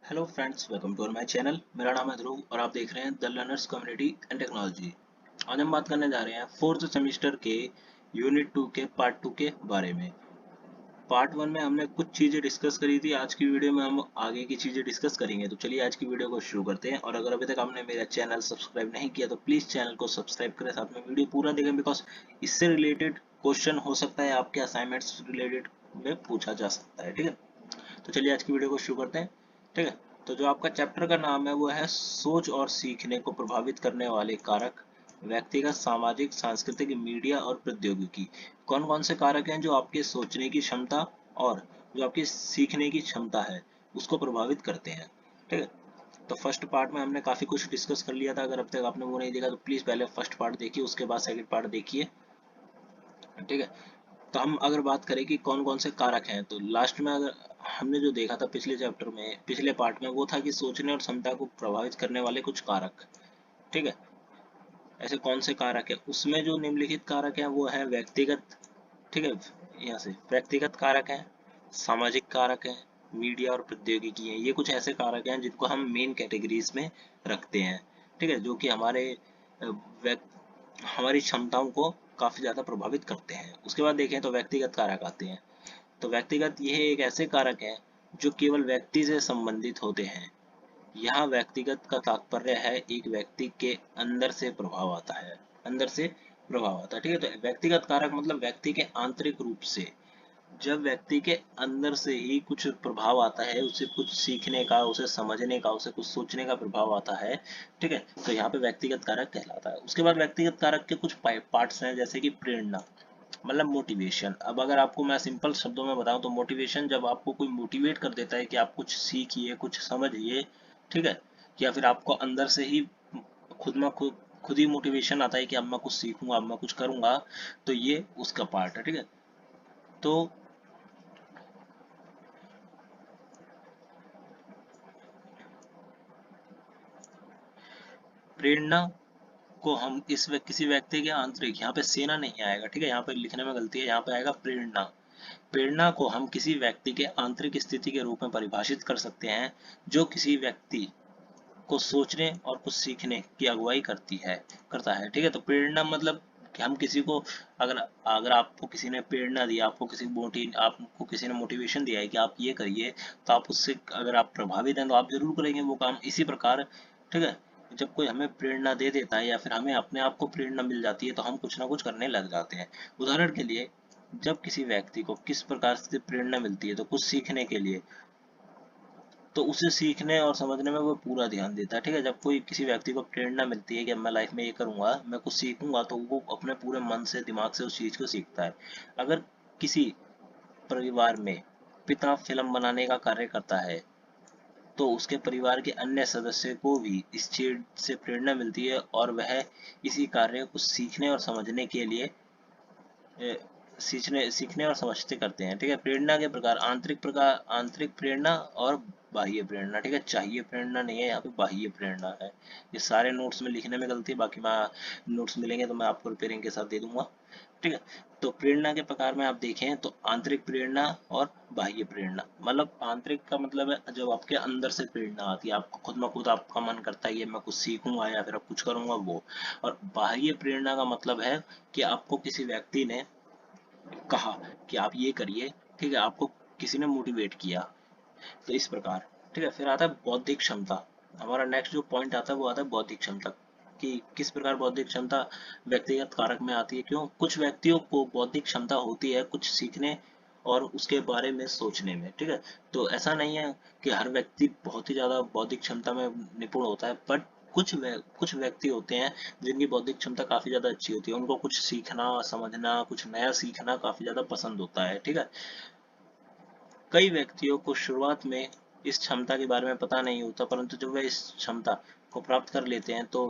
Hello friends, welcome to my channel. मेरा नाम है ध्रुव और आप देख रहे हैं the learners community and technology. आज हम बात करने जा रहे हैं फोर्थ सेमेस्टर के यूनिट 2 के पार्ट 2 के बारे में। पार्ट 1 में हमने कुछ चीज़ें डिस्कस करी थी। आज की वीडियो में हम आगे की चीज़ें डिस्कस करेंगे। तो चलिए आज की वीडियो को शुरू करते हैं। और अगर अभी तक आपने मेरा चैनल सब्सक्राइब नहीं किया तो प्लीज़ चैनल को सब्सक्राइब करें, साथ में वीडियो पूरा देखें, बिकॉज इससे रिलेटेड क्वेश्चन हो सकता है आपके असाइनमेंट्स रिलेटेड में पूछा जा सकता है। ठीक है, तो चलिए आज की वीडियो को शुरू करते हैं। ठीक है, तो जो आपका चैप्टर का नाम है वो है सोच और सीखने को प्रभावित करने वाले कारक, व्यक्तिगत, सामाजिक, सांस्कृतिक, मीडिया और प्रौद्योगिकी। कौन कौन से कारक हैं जो आपके सोचने की क्षमता और जो आपकी सीखने की क्षमता है उसको प्रभावित करते हैं। ठीक है, तो फर्स्ट पार्ट में हमने काफी कुछ डिस्कस कर लिया था। अगर अब तक आपने वो नहीं देखा तो प्लीज पहले फर्स्ट पार्ट देखिए, उसके बाद सेकंड पार्ट देखिए। ठीक है, तो हम अगर बात करें कि कौन कौन से कारक हैं, तो लास्ट में अगर हमने जो देखा था पिछले चैप्टर में, पिछले पार्ट में, वो था कि सोचने और क्षमता को प्रभावित करने वाले कुछ कारक। ठीक है, ऐसे कौन से कारक है, उसमें जो निम्नलिखित कारक है वो है व्यक्तिगत। ठीक है, यहाँ से व्यक्तिगत कारक है, सामाजिक कारक है, मीडिया और प्रौद्योगिकी है। ये कुछ ऐसे कारक हैं जिनको हम मेन कैटेगरीज में रखते हैं। ठीक है, जो कि हमारी क्षमताओं को काफी ज्यादा प्रभावित करते हैं। उसके बाद देखें तो व्यक्तिगत कारक आते हैं। तो व्यक्तिगत यह एक ऐसे कारक हैं जो केवल व्यक्ति से संबंधित होते हैं। यहाँ व्यक्तिगत का तात्पर्य है एक व्यक्ति के अंदर से प्रभाव आता है, अंदर से प्रभाव आता है। ठीक है, तो व्यक्तिगत कारक मतलब व्यक्ति के आंतरिक रूप से, जब व्यक्ति के अंदर से ही कुछ प्रभाव आता है, उसे कुछ सीखने का, उसे समझने का, उसे कुछ सोचने का प्रभाव आता है। ठीक है, तो यहाँ पे व्यक्तिगत कारक कहलाता है। उसके बाद व्यक्तिगत कारक के कुछ पार्ट्स हैं, जैसे कि प्रेरणा मतलब मोटिवेशन। अब अगर आपको मैं सिंपल शब्दों में बताऊं तो मोटिवेशन, जब आपको कोई मोटिवेट कर देता है कि आप कुछ सीखिए, कुछ समझिए। ठीक है, या फिर आपको अंदर से ही खुद में खुद ही मोटिवेशन आता है कि अब मैं कुछ सीखूंगा, अब मैं कुछ करूंगा, तो ये उसका पार्ट है। ठीक है, तो प्रेरणा को हम किसी व्यक्ति के आंतरिक, यहाँ पे सेना नहीं आएगा। ठीक है, यहाँ पे लिखने में गलती है, यहाँ पे आएगा प्रेरणा। प्रेरणा को हम किसी व्यक्ति के आंतरिक स्थिति के रूप में परिभाषित कर सकते हैं, जो किसी व्यक्ति को सोचने और कुछ सीखने की अगुवाई करता है। ठीक है, तो प्रेरणा मतलब कि हम किसी को, अगर अगर आपको किसी ने प्रेरणा दी, आपको किसी ने मोटिवेशन दिया है कि आप ये करिए, तो आप उससे अगर आप प्रभावित हैं तो आप जरूर करेंगे वो काम। इसी प्रकार ठीक है, जब कोई हमें प्रेरणा दे देता है या फिर हमें अपने आप को प्रेरणा मिल जाती है तो हम कुछ ना कुछ करने लग जाते हैं। उदाहरण के लिए, जब किसी व्यक्ति को किस प्रकार से प्रेरणा मिलती है, तो कुछ सीखने के लिए, तो उसे सीखने और समझने में वो पूरा ध्यान देता है। ठीक है, जब कोई किसी व्यक्ति को प्रेरणा मिलती है कि अब मैं लाइफ में ये करूंगा, मैं कुछ सीखूंगा, तो वो अपने पूरे मन से, दिमाग से उस चीज को सीखता है। अगर किसी परिवार में पिता फिल्म बनाने का कार्य करता है, तो उसके परिवार के अन्य सदस्य को भी इस चीज से प्रेरणा मिलती है और वह इसी कार्य को सीखने और समझने के लिए सीखने और समझते करते हैं। ठीक है, प्रेरणा के प्रकार, आंतरिक प्रेरणा और बाह्य प्रेरणा। ठीक है, चाहिए प्रेरणा नहीं है, यहाँ पे बाह्य प्रेरणा है। ये सारे नोट्स में लिखने में गलती है, बाकी मैं नोट्स मिलेंगे तो मैं आपको रिपेयरिंग के साथ दे दूंगा। ठीक है, तो प्रेरणा के प्रकार में आप देखें तो आंतरिक प्रेरणा और बाह्य प्रेरणा। मतलब आंतरिक का मतलब है जब आपके अंदर से प्रेरणा आती है, आपको खुद में खुद आपका मन करता है ये मैं कुछ सीखूंगा या फिर अब कुछ करूंगा, वो। और बाह्य प्रेरणा का मतलब है कि आपको किसी व्यक्ति ने कहा कि आप ये करिए। ठीक है, आपको किसी ने मोटिवेट किया, तो इस प्रकार। ठीक है, फिर आता है बौद्धिक क्षमता। हमारा नेक्स्ट जो पॉइंट आता है वो आता है बौद्धिक क्षमता, कि किस प्रकार बौद्धिक क्षमता व्यक्तिगत कारक में आती है। क्यों, कुछ व्यक्तियों को बौद्धिक क्षमता होती है कुछ सीखने और उसके बारे में सोचने में। ठीक है, तो ऐसा नहीं है कि हर व्यक्ति बहुत ही ज्यादा बौद्धिक क्षमता में निपुण होता है, बट कुछ व्यक्ति होते हैं जिनकी बौद्धिक क्षमता काफी ज्यादा अच्छी होती है, उनको कुछ सीखना, समझना, कुछ नया सीखना काफी ज्यादा पसंद होता है। ठीक है, कई व्यक्तियों को शुरुआत में इस क्षमता के बारे में पता नहीं होता, परंतु जब वे इस क्षमता को प्राप्त कर लेते हैं तो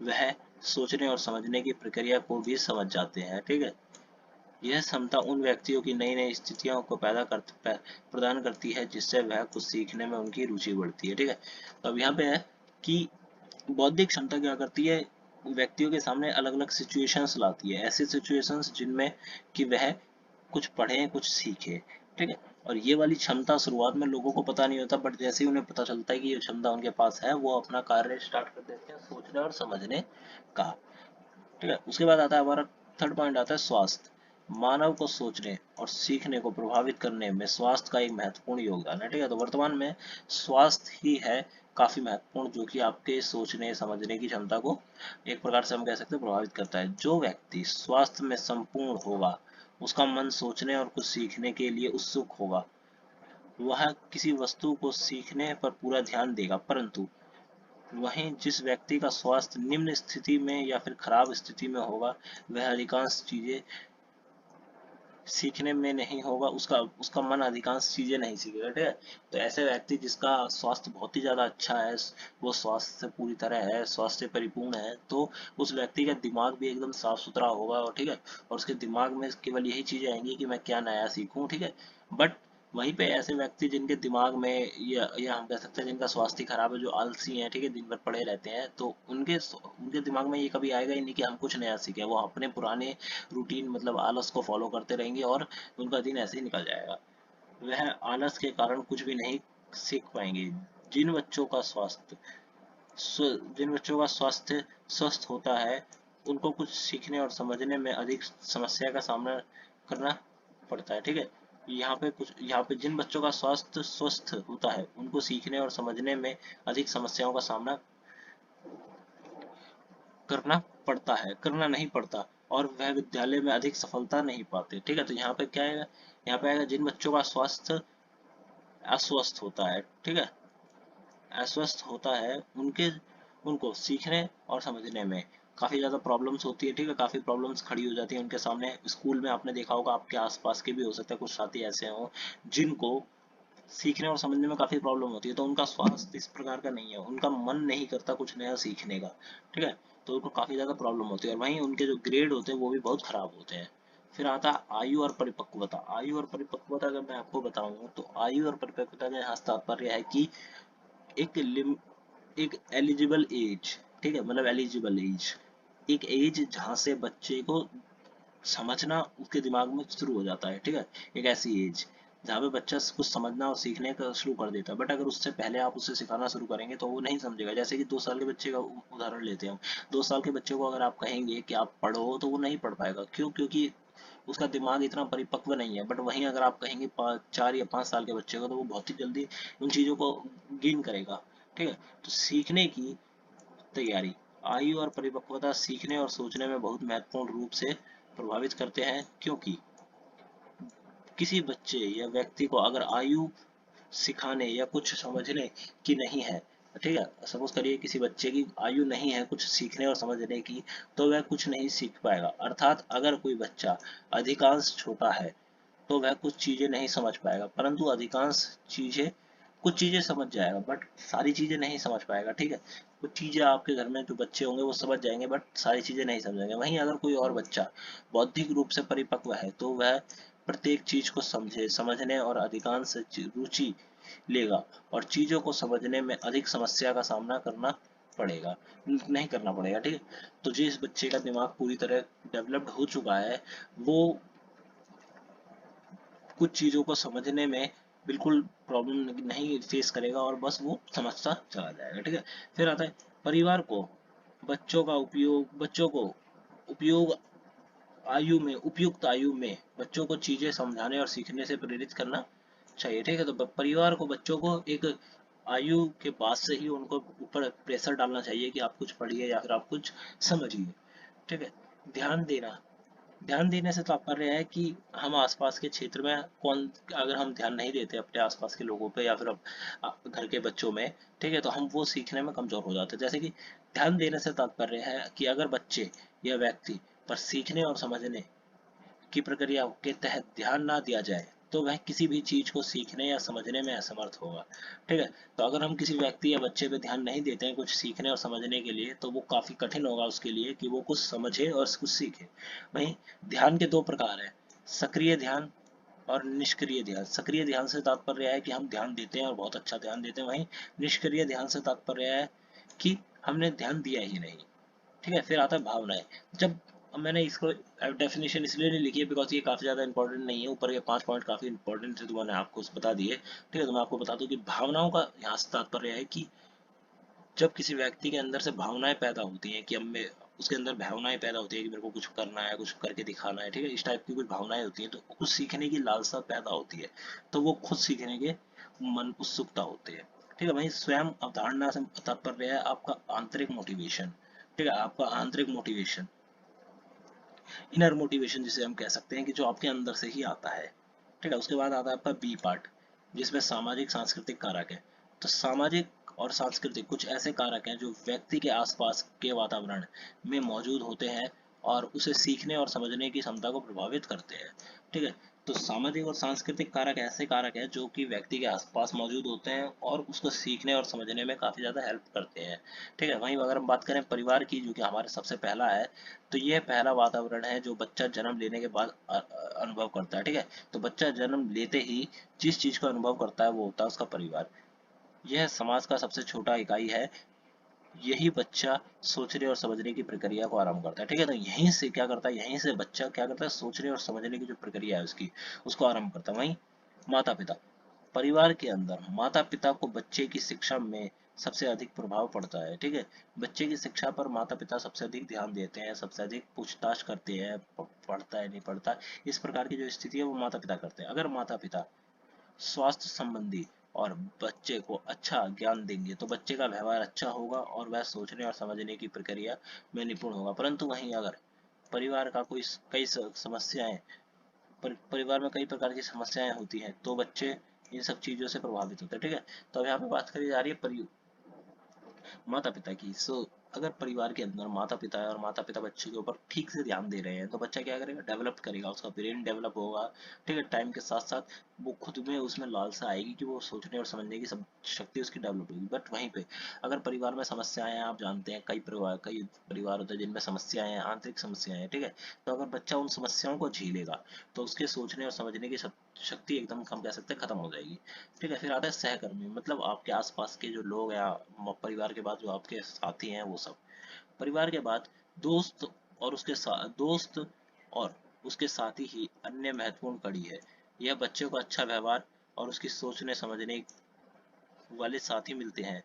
वह सोचने और समझने की प्रक्रिया को भी समझ जाते हैं। ठीक है, यह क्षमता उन व्यक्तियों की नई नई स्थितियों को प्रदान करती है, जिससे वह कुछ सीखने में उनकी रुचि बढ़ती है। ठीक है, तो अब यहाँ पे है कि बौद्धिक क्षमता क्या करती है, व्यक्तियों के सामने अलग अलग सिचुएशंस लाती है, ऐसी सिचुएशंस जिनमें कि वह कुछ पढ़े, कुछ सीखे। ठीक है, और ये वाली क्षमता शुरुआत में लोगों को पता नहीं होता, बट जैसे ही उन्हें पता चलता है कि ये क्षमता उनके पास है, वो अपना कार्य स्टार्ट कर देते हैं सोचने और समझने का। ठीक है, उसके बाद आता है हमारा थर्ड पॉइंट आता है स्वास्थ्य। मानव को सोचने और सीखने को प्रभावित करने में स्वास्थ्य का एक महत्वपूर्ण योगदान है। ठीक है, तो वर्तमान में स्वास्थ्य ही है काफी महत्वपूर्ण, जो कि आपके सोचने समझने की क्षमता को एक प्रकार से हम कह सकते हैं प्रभावित करता है। जो व्यक्ति स्वास्थ्य में संपूर्ण होगा, उसका मन सोचने और कुछ सीखने के लिए उत्सुक होगा, वह किसी वस्तु को सीखने पर पूरा ध्यान देगा। परंतु वहीं जिस व्यक्ति का स्वास्थ्य निम्न स्थिति में या फिर खराब स्थिति में होगा, वह अधिकांश चीजें सीखने में नहीं होगा, उसका उसका मन अधिकांश चीजें नहीं सीखेगा। ठीक है, तो ऐसे व्यक्ति जिसका स्वास्थ्य बहुत ही ज्यादा अच्छा है, वो स्वास्थ्य से पूरी तरह है, स्वास्थ्य से परिपूर्ण है, तो उस व्यक्ति का दिमाग भी एकदम साफ सुथरा होगा। और ठीक है, और उसके दिमाग में केवल यही चीजें आएंगी कि मैं क्या नया सीखूं। ठीक है, बट वहीं पे ऐसे व्यक्ति जिनके दिमाग में या हम कह सकते हैं जिनका स्वास्थ्य खराब है, जो आलसी हैं, ठीक है, दिन भर पड़े रहते हैं, तो उनके उनके दिमाग में ये कभी आएगा ही नहीं कि हम कुछ नया सीखें। वो अपने पुराने रूटीन मतलब आलस को फॉलो करते रहेंगे और उनका दिन ऐसे ही निकल जाएगा। वह आलस के कारण कुछ भी नहीं सीख पाएंगे। जिन बच्चों का स्वास्थ्य जिन बच्चों का स्वास्थ्य स्वस्थ होता है, उनको कुछ सीखने और समझने में अधिक समस्या का सामना करना पड़ता है। ठीक है, यहाँ पे जिन बच्चों का स्वास्थ्य स्वस्थ होता है, उनको सीखने और समझने में अधिक समस्याओं का सामना करना पड़ता है, करना नहीं पड़ता, और वह विद्यालय में अधिक सफलता नहीं पाते। ठीक है, तो यहाँ पे क्या आएगा, यहाँ पे आएगा जिन बच्चों का स्वास्थ्य अस्वस्थ होता है। ठीक है, अस्वस्थ होता है, उनके उनको सीखने और समझने में काफी ज्यादा प्रॉब्लम्स होती है। ठीक है, काफी प्रॉब्लम्स खड़ी हो जाती है उनके सामने। स्कूल में आपने देखा होगा, आपके आसपास के भी हो सकता है कुछ साथी ऐसे हों जिनको सीखने और समझने में काफी प्रॉब्लम होती है, तो उनका स्वास्थ्य इस प्रकार का नहीं है, उनका मन नहीं करता कुछ नया सीखने का। ठीक है, तो उनको काफी ज्यादा प्रॉब्लम होती है, और वहीं उनके जो ग्रेड होते हैं वो भी बहुत खराब होते हैं। फिर आता है आयु और परिपक्वता। आयु और परिपक्वता अगर मैं आपको बताऊं, तो आयु और परिपक्वता का यहाँ तात्पर्य है कि एक एक एलिजिबल एज। ठीक है, मतलब एलिजिबल एज, एक एज जहाँ से बच्चे को समझना उसके दिमाग में शुरू हो जाता है। ठीक है, एक ऐसी एज जहाँ पे बच्चा कुछ समझना और सीखने का शुरू कर देता है। बट अगर उससे पहले आप उसे सिखाना शुरू करेंगे तो वो नहीं समझेगा। जैसे कि 2 साल के बच्चे का उदाहरण लेते हैं हम। 2 साल के बच्चे को अगर आप कहेंगे कि आप पढ़ो, तो वो नहीं पढ़ पाएगा। क्यों? क्योंकि उसका दिमाग इतना परिपक्व नहीं है। बट वहीं अगर आप कहेंगे 4 या 5 साल के बच्चे को, तो वो बहुत ही जल्दी उन चीजों को गेन करेगा। ठीक है, तो सीखने की तैयारी, आयु और परिपक्वता सीखने और सोचने में बहुत महत्वपूर्ण रूप से प्रभावित करते हैं। क्योंकि किसी बच्चे या व्यक्ति को अगर आयु सिखाने या कुछ समझने की नहीं है, ठीक है, सपोज करिए किसी बच्चे की आयु नहीं है कुछ सीखने और समझने की, तो वह कुछ नहीं सीख पाएगा। अर्थात अगर कोई बच्चा अधिकांश छोटा है, तो वह कुछ चीजें नहीं समझ पाएगा, परंतु अधिकांश चीजें कुछ चीजें समझ जाएगा, बट सारी चीजें नहीं समझ पाएगा। ठीक है, कुछ चीजें आपके घर में जो बच्चे होंगे वो समझ जाएंगे, बट सारी चीजें नहीं समझेंगे। वहीं अगर कोई और बच्चा बौद्धिक रूप से परिपक्व है, तो वह प्रत्येक चीज को समझे समझने और अधिकांश रुचि लेगा, और चीजों को समझने में अधिक समस्या का सामना करना पड़ेगा नहीं करना पड़ेगा। ठीक है, तो जिस बच्चे का दिमाग पूरी तरह डेवलप्ड हो चुका है, वो कुछ चीजों को समझने में बिल्कुल प्रॉब्लम नहीं फेस करेगा, और बस वो समझता चला जाएगा। ठीक है, फिर आता है परिवार को बच्चों को उपयोग आयु में उपयुक्त आयु में बच्चों को चीजें समझाने और सीखने से प्रेरित करना चाहिए। ठीक है, तो परिवार को बच्चों को एक आयु के बाद से ही उनको ऊपर प्रेशर डालना चाहिए कि आप कुछ पढ़िए या फिर आप कुछ समझिए। ठीक है, ध्यान देना, ध्यान देने से तात्पर्य है कि हम आसपास के क्षेत्र में कौन अगर हम ध्यान नहीं देते अपने आसपास के लोगों पे या फिर घर के बच्चों में, ठीक है, तो हम वो सीखने में कमजोर हो जाते हैं। जैसे कि ध्यान देने से तात्पर्य है कि अगर बच्चे या व्यक्ति पर सीखने और समझने की प्रक्रिया के तहत ध्यान ना दिया जाए, तो वह किसी भी चीज को सीखने या समझने में असमर्थ होगा। ठीक है, तो अगर हम किसी व्यक्ति या बच्चे पे ध्यान नहीं देते हैं कुछ सीखने और समझने के लिए, तो वो काफी कठिन होगा उसके लिए कि वो कुछ समझे और कुछ सीखे। वहीं ध्यान के 2 प्रकार हैं, सक्रिय ध्यान और निष्क्रिय ध्यान। सक्रिय ध्यान से तात्पर्य है कि हम ध्यान देते हैं और बहुत अच्छा ध्यान देते हैं। वहीं निष्क्रिय ध्यान से तात्पर्य है कि हमने ध्यान दिया ही नहीं। ठीक है, फिर आता है भावनाएं। जब अब मैंने इसको डेफिनेशन इसलिए नहीं लिखी है बिकॉज ये काफ़ी ज़्यादा इंपॉर्टेंट नहीं है, ऊपर के 5 पॉइंट काफ़ी इंपॉर्टेंट थे तो मैंने आपको बता दिए। ठीक है, तो मैं आपको बता दूं कि भावनाओं का यहाँ से तात्पर्य है कि जब किसी व्यक्ति के अंदर से भावनाएं पैदा होती हैं कि अब मैं, उसके अंदर भावनाएं पैदा होती है कि मेरे को कुछ करना है, कुछ करके दिखाना है, ठीक है, इस टाइप की कुछ भावनाएं होती हैं, तो कुछ सीखने की लालसा पैदा होती है, तो वो खुद सीखने के मन उत्सुकता होते हैं। ठीक है, वहीं स्वयं अवधारणा से तात्पर्य है आपका आंतरिक मोटिवेशन। ठीक है, आपका आंतरिक मोटिवेशन, इनर मोटिवेशन जिसे हम कह सकते हैं कि जो आपके अंदर से ही आता है। ठीक है, उसके बाद आता है आपका बी पार्ट, जिसमें सामाजिक सांस्कृतिक कारक है। तो सामाजिक और सांस्कृतिक कुछ ऐसे कारक हैं जो व्यक्ति के आसपास के वातावरण में मौजूद होते हैं और उसे सीखने और समझने की क्षमता को प्रभावित करते हैं। ठीक है, तो सामाजिक और सांस्कृतिक कारक ऐसे कारक हैं जो कि व्यक्ति के आसपास मौजूद होते हैं और उसको सीखने और समझने में काफ़ी ज़्यादा हेल्प करते हैं। ठीक है, वहीं अगर हम बात करें परिवार की, जो कि हमारे सबसे पहला है, तो यह पहला वातावरण है जो बच्चा जन्म लेने के बाद अनुभव करता है। ठीक है, तो बच्चा जन्म लेते ही जिस चीज का अनुभव करता है वो होता है उसका परिवार। यह समाज का सबसे छोटा इकाई है। यही बच्चा सोचने और समझने की प्रक्रिया को आरंभ करता है। ठीक है, तो यहीं से क्या करता है, यहीं से बच्चा क्या करता है, सोचने और समझने की जो प्रक्रिया है उसकी, उसको आरंभ करता है। वहीं माता पिता, परिवार के अंदर माता पिता को बच्चे की शिक्षा में सबसे अधिक प्रभाव पड़ता है। ठीक है, बच्चे की शिक्षा पर माता पिता सबसे अधिक ध्यान देते हैं, सबसे अधिक पूछताछ करते हैं, पढ़ता है नहीं पढ़ता, इस प्रकार की जो स्थिति है वो माता पिता करते हैं। अगर माता पिता स्वास्थ्य संबंधी और बच्चे को अच्छा ज्ञान देंगे तो बच्चे का व्यवहार अच्छा होगा और वह सोचने और समझने की प्रक्रिया में निपुण होगा। परंतु वहीं अगर परिवार का कोई कई समस्याएं, परिवार में कई प्रकार की समस्याएं होती हैं तो बच्चे इन सब चीजों से प्रभावित होते हैं। ठीक है, तो अब यहाँ पे बात करी जा रही है माता पिता की। अगर परिवार के अंदर माता पिता है और माता पिता बच्चे के ऊपर ठीक से ध्यान दे रहे हैं तो बच्चा क्या करेगा, डेवलप करेगा, उसका ब्रेन डेवलप होगा। ठीक है, टाइम के साथ साथ वो खुद में उसमें लालसा आएगी कि वो सोचने और समझने की सब शक्ति उसकी डेवलप होगी। बट वहीं पे अगर परिवार में समस्याएं हैं, आप जानते हैं कई परिवार होते हैं जिनमें समस्याएं हैं, आंतरिक समस्याएं हैं। ठीक है, तो अगर बच्चा उन समस्याओं को झेलेगा तो उसके सोचने और समझने की शक्ति एकदम, हम कह सकते हैं, खत्म हो जाएगी। ठीक है, फिर आता है सहकर्मी, मतलब आपके आसपास के जो लोग हैं, परिवार के बाद जो आपके साथी हैं वो सब। परिवार के बाद दोस्त, और उसके साथ दोस्त और उसके साथी ही अन्य महत्वपूर्ण कड़ी है। यह बच्चे को अच्छा व्यवहार और उसकी सोचने समझने वाले साथी मिलते हैं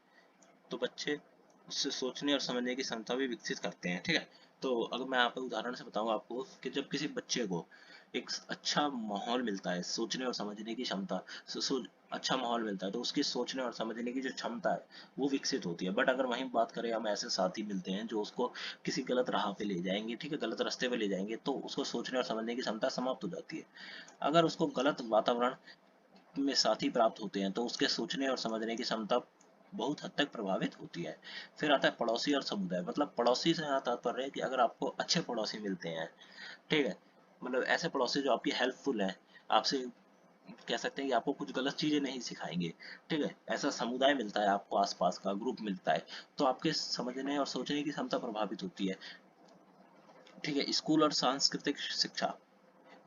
तो बच्चे उससे सोचने और समझने की क्षमता भी विकसित करते हैं। ठीक है, तो अगर मैं यहाँ पे उदाहरण से बताऊँ आपको कि जब किसी बच्चे को एक अच्छा माहौल मिलता है सोचने और समझने की क्षमता, अच्छा माहौल मिलता है तो उसकी सोचने और समझने की जो क्षमता है वो विकसित होती है। बट अगर वहीं बात करें, हम ऐसे साथी मिलते हैं जो उसको किसी गलत राह पे ले जाएंगे, ठीक है, गलत रास्ते पे ले जाएंगे, तो उसको सोचने और समझने की क्षमता समाप्त हो जाती है। अगर उसको गलत वातावरण में साथी प्राप्त होते हैं तो उसके सोचने और समझने की क्षमता बहुत हद तक प्रभावित होती है। फिर आता है पड़ोसी और समुदाय, मतलब पड़ोसी से यहाँ तात्पर्य है कि अगर आपको अच्छे पड़ोसी मिलते हैं, ठीक है, मतलब ऐसे पड़ोसी जो आपकी हेल्पफुल हैं, आपसे कह सकते हैं कि आपको कुछ गलत चीजें नहीं सिखाएंगे। ठीक है, ऐसा समुदाय मिलता है आपको, आसपास का ग्रुप मिलता है, तो आपके समझने और सोचने की क्षमता प्रभावित होती है। ठीक है, स्कूल और सांस्कृतिक शिक्षा,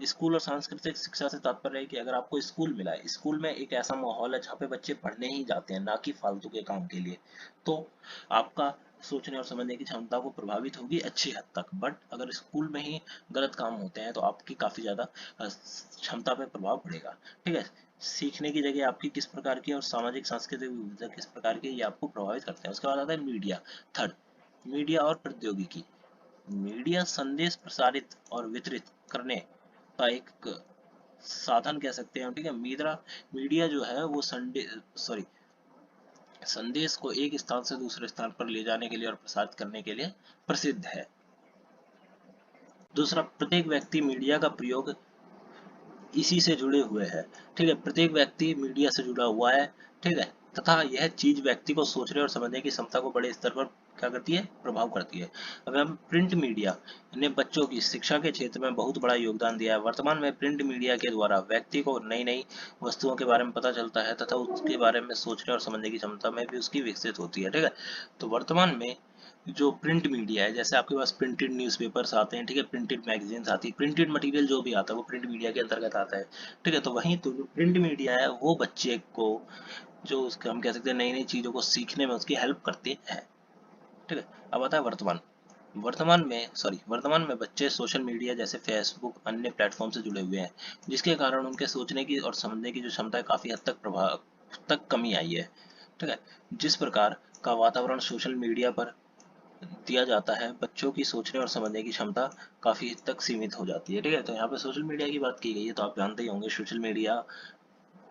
स्कूल और सांस्कृतिक शिक्षा से तात्पर्य है कि अगर आपको स्कूल मिला है, स्कूल में एक ऐसा माहौल है जहाँ पे बच्चे पढ़ने ही जाते हैं ना कि फालतू के काम के लिए, तो आपका सोचने और समझने की क्षमता को प्रभावित होगी अच्छी हद तक। बट अगर स्कूल में ही गलत काम होते हैं तो आपकी काफी ज्यादा क्षमता पे प्रभाव पड़ेगा। ठीक है, सीखने की जगह आपकी किस प्रकार की और सामाजिक सांस्कृतिक विविधता किस प्रकार की, ये आपको प्रभावित करते हैं। उसके बाद आता है मीडिया। थर्ड, मीडिया और प्रौद्योगिकी। मीडिया संदेश प्रसारित और वितरित करने का एक साधन कह सकते हैं। ठीक है, मीडिया मीडिया जो है वो संदेश को एक स्थान से दूसरे स्थान पर ले जाने के लिए और प्रसारित करने के लिए प्रसिद्ध है। दूसरा, प्रत्येक व्यक्ति मीडिया का प्रयोग इसी से जुड़े हुए हैं। ठीक है, प्रत्येक व्यक्ति मीडिया से जुड़ा हुआ है। ठीक है, तथा यह चीज व्यक्ति को सोचने और समझने की क्षमता को बड़े स्तर पर क्या करती है, प्रभाव करती है। अब हम प्रिंट मीडिया ने बच्चों की शिक्षा के क्षेत्र में बहुत बड़ा योगदान दिया है। वर्तमान में प्रिंट मीडिया के द्वारा व्यक्ति को नई नई वस्तुओं के बारे में पता चलता है तथा उसके बारे में सोचने और समझने की क्षमता में भी उसकी विकसित होती है। ठीक है, तो वर्तमान में जो प्रिंट मीडिया है, जैसे आपके पास प्रिंटेड न्यूज़पेपर्स आते हैं, ठीक है, प्रिंटेड मैगजीन्स आती है, प्रिंटेड मटेरियल जो भी आता है वो प्रिंट मीडिया के अंतर्गत आता है। ठीक है, तो वहीं तो जो प्रिंट मीडिया है वो बच्चे को, जो उसका हम कह सकते हैं, नई नई चीज़ों को सीखने में उसकी हेल्प करती है। ठीक है, अब आता है वर्तमान। वर्तमान में बच्चे सोशल मीडिया जैसे फेसबुक अन्य प्लेटफॉर्म से जुड़े हुए हैं, जिसके कारण उनके सोचने की और समझने की जो क्षमता है काफी हद तक प्रभाव तक कमी आई है। ठीक है, जिस प्रकार का वातावरण सोशल मीडिया पर दिया जाता है, बच्चों की सोचने और समझने की क्षमता काफी हद तक सीमित हो जाती है। ठीक है, तो यहाँ पे सोशल मीडिया की बात की गई है, तो आप जानते ही होंगे सोशल मीडिया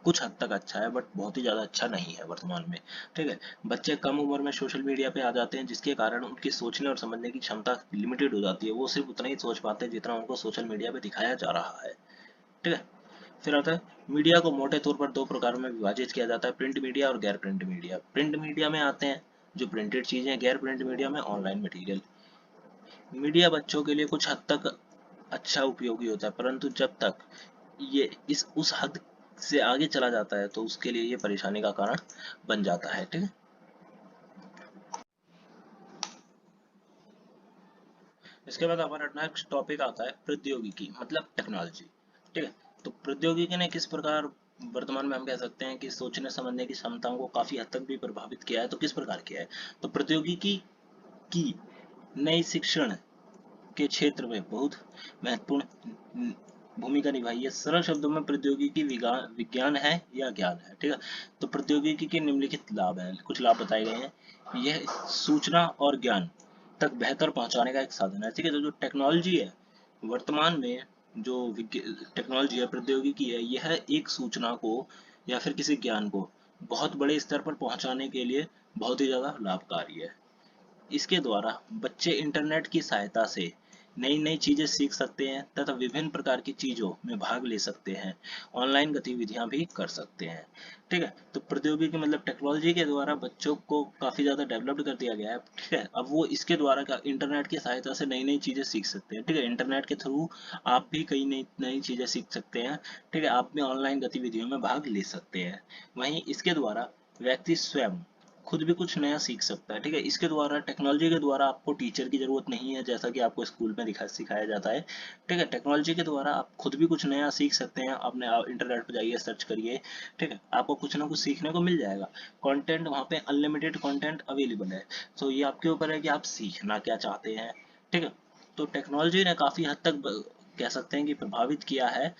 कुछ हद तक अच्छा है, बट बहुत ही ज़्यादा अच्छा नहीं है वर्तमान में। ठीक है, बच्चे कम उम्र में सोशल मीडिया पे आ जाते हैं, जिसके कारण उनकी सोचने और समझने की क्षमता लिमिटेड हो जाती है। वो सिर्फ उतना ही सोच पाते हैं जितना उनको सोशल मीडिया पे दिखाया जा रहा है। ठीक है, फिर आता है मीडिया को मोटे तौर पर दो प्रकारों में विभाजित किया जाता है, प्रिंट मीडिया और गैर प्रिंट मीडिया। प्रिंट मीडिया में आते हैं जो प्रिंटेड चीजें, गैर प्रिंट मीडिया में ऑनलाइन मटेरियल। मीडिया बच्चों के लिए कुछ हद तक अच्छा उपयोगी होता है, परंतु जब तक ये इस उस हद से आगे चला जाता है तो उसके लिए ये परेशानी का कारण बन जाता है। ठीक है, इसके बाद हमारा नेक्स्ट टॉपिक आता है प्रौद्योगिकी मतलब टेक्नोलॉजी। ठीक है, तो प्रौद्योगिकी ने किस प्रकार वर्तमान में हम कह सकते हैं कि सोचने समझने की क्षमताओं को काफी हद तक भी प्रभावित किया है। तो किस प्रकार किया है, तो प्रौद्योगिकी की नई शिक्षण के क्षेत्र में बहुत महत्वपूर्ण भूमिका निभाई है। सरल शब्दों में प्रौद्योगिकी विज्ञान है या ज्ञान है। ठीक है, तो प्रौद्योगिकी के निम्नलिखित लाभ हैं, कुछ लाभ बताए गए हैं। यह सूचना और ज्ञान तक बेहतर पहुंचाने का एक साधन है। ठीक है, तो जो टेक्नोलॉजी है वर्तमान में, जो टेक्नोलॉजी है, प्रौद्योगिकी है, यह एक सूचना को या फिर किसी ज्ञान को बहुत बड़े स्तर पर पहुंचाने के लिए बहुत ही ज्यादा लाभकारी है। इसके द्वारा बच्चे इंटरनेट की सहायता से नई नई चीजें सीख सकते हैं तथा विभिन्न प्रकार की चीजों में भाग ले सकते हैं, ऑनलाइन गतिविधियां भी कर सकते हैं। ठीक है, तो प्रौद्योगिकी मतलब टेक्नोलॉजी के द्वारा बच्चों को काफी ज्यादा डेवलप्ड कर दिया गया है। ठीक है, अब वो इसके द्वारा का इंटरनेट की सहायता से नई नई चीजें सीख सकते हैं। ठीक है, इंटरनेट के थ्रू आप भी कई नई नई चीजें सीख सकते हैं। ठीक है, आप भी ऑनलाइन गतिविधियों में भाग ले सकते हैं। वहीं इसके द्वारा व्यक्ति स्वयं खुद भी कुछ नया सीख सकता है। ठीक है, इसके द्वारा टेक्नोलॉजी के द्वारा आपको टीचर की जरूरत नहीं है, जैसा कि आपको स्कूल में सिखाया जाता है। ठीक है, टेक्नोलॉजी के द्वारा आप खुद भी कुछ नया सीख सकते हैं। आपने इंटरनेट पर जाइए, सर्च करिए। ठीक है, आपको कुछ ना कुछ सीखने को मिल जाएगा। कंटेंट वहाँ पे अनलिमिटेड कंटेंट अवेलेबल है। तो ये आपके ऊपर है कि आप सीखना क्या चाहते हैं। ठीक है, तो टेक्नोलॉजी ने काफी हद तक कह सकते हैं कि प्रभावित किया है।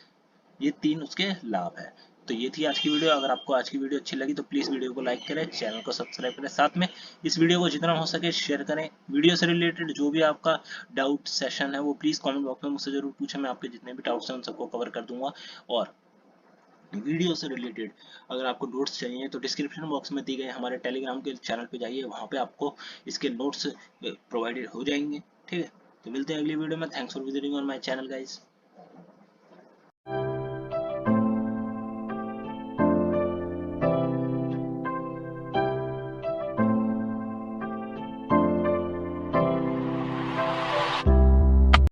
ये तीन उसके लाभ है। तो ये थी आज की वीडियो। अगर आपको आज की वीडियो अच्छी लगी तो प्लीज वीडियो को लाइक करें, चैनल को सब्सक्राइब करें, साथ में इस वीडियो को जितना हो सके शेयर करें। वीडियो से रिलेटेड जो भी आपका डाउट सेशन है वो प्लीज कमेंट बॉक्स में मुझसे जरूर पूछें, मैं आपके जितने भी डाउट्स हैं उन सबको कवर कर दूंगा। और वीडियो से रिलेटेड अगर आपको नोट्स चाहिए तो डिस्क्रिप्शन बॉक्स में दी गए हमारे टेलीग्राम के चैनल पे जाइए, वहाँ पे आपको इसके नोट्स प्रोवाइडेड हो जाएंगे। ठीक है, तो मिलते हैं अगली वीडियो में। Thanks for visiting on my channel guys.